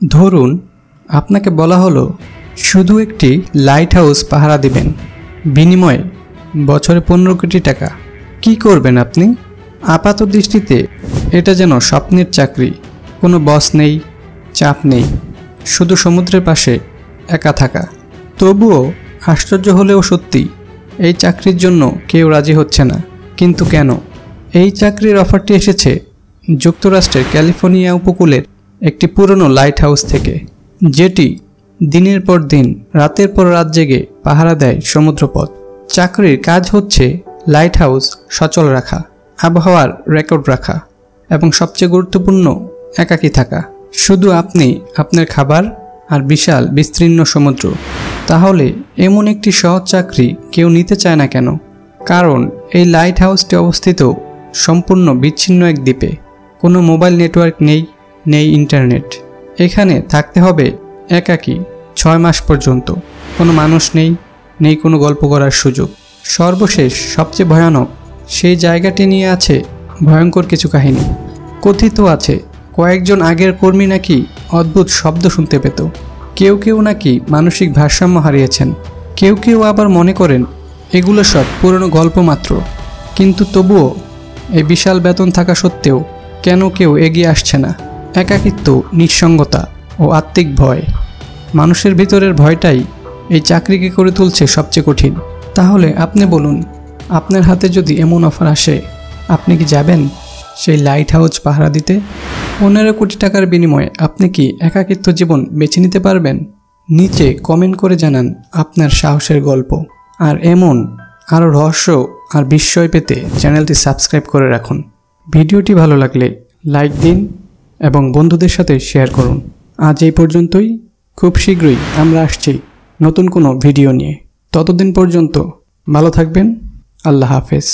ধরুন আপনাকে বলা হলো শুধু একটি লাইট হাউস পাহারা দিবেন, বিনিময়ে বছরে 15 কোটি টাকা। কি করবেন আপনি? আপাত দৃষ্টিতে এটা যেন স্বপ্নের চাকরি। কোনো বস নেই, চাপ নেই, শুধু সমুদ্রের পাশে একা থাকা। তবুও আশ্চর্য হলেও সত্যি, এই চাকরির জন্য কেউ রাজি হচ্ছে না। কিন্তু কেন? এই চাকরির অফারটি এসেছে যুক্তরাষ্ট্রের ক্যালিফোর্নিয়া উপকূলের একটি পুরনো লাইট হাউস থেকে, যেটি দিনের পর দিন রাতের পর রাত জেগে পাহারা দেয় সমুদ্রপথ। চাকরির কাজ হচ্ছে লাইট হাউস সচল রাখা, আবহাওয়ার রেকর্ড রাখা এবং সবচেয়ে গুরুত্বপূর্ণ, একাকী থাকা। শুধু আপনি, আপনার খাবার আর বিশাল বিস্তীর্ণ সমুদ্র। তাহলে এমন একটি সহজ চাকরি কেউ নিতে চায় না কেন? কারণ এই লাইট হাউসটি অবস্থিত সম্পূর্ণ বিচ্ছিন্ন এক দ্বীপে। কোনো মোবাইল নেটওয়ার্ক নেই, নেই ইন্টারনেট। এখানে থাকতে হবে একাকী 6 মাস পর্যন্ত। কোনো মানুষ নেই, নেই কোনো গল্প করার সুযোগ। সর্বশেষ সবচেয়ে ভয়ানক, সেই জায়গাটি নিয়ে আছে ভয়ঙ্কর কিছু কাহিনী। কথিত আছে কয়েকজন আগের কর্মী নাকি অদ্ভুত শব্দ শুনতে পেত। কেউ কেউ নাকি মানসিক ভারসাম্য হারিয়েছেন। কেউ কেউ আবার মনে করেন এগুলো সব পুরনো গল্প মাত্র। কিন্তু তবুও এই বিশাল বেতন থাকা সত্ত্বেও কেন কেউ এগিয়ে আসছে না? একাকিত্ব, নিঃসঙ্গতা ও আত্মিক ভয়। মানুষের ভিতরের ভয়টাই এই চাকরিকে করে তুলছে সবচেয়ে কঠিন। তাহলে আপনি বলুন, আপনার হাতে যদি এমন অফার আসে, আপনি কি যাবেন সেই লাইট হাউস পাহারা দিতে? 15 কোটি টাকার বিনিময়ে আপনি কি একাকিত্ব জীবন বেছে নিতে পারবেন? নিচে কমেন্ট করে জানান আপনার সাহসের গল্প। আর এমন আরও রহস্য আর বিস্ময় পেতে চ্যানেলটি সাবস্ক্রাইব করে রাখুন। ভিডিওটি ভালো লাগলে লাইক দিন এবং বন্ধুদের সাথে শেয়ার করুন। আজ এই পর্যন্তই। খুব শীঘ্রই আমরা আসছি নতুন কোনো ভিডিও নিয়ে। ততদিন পর্যন্ত ভালো থাকবেন। আল্লাহ হাফেজ।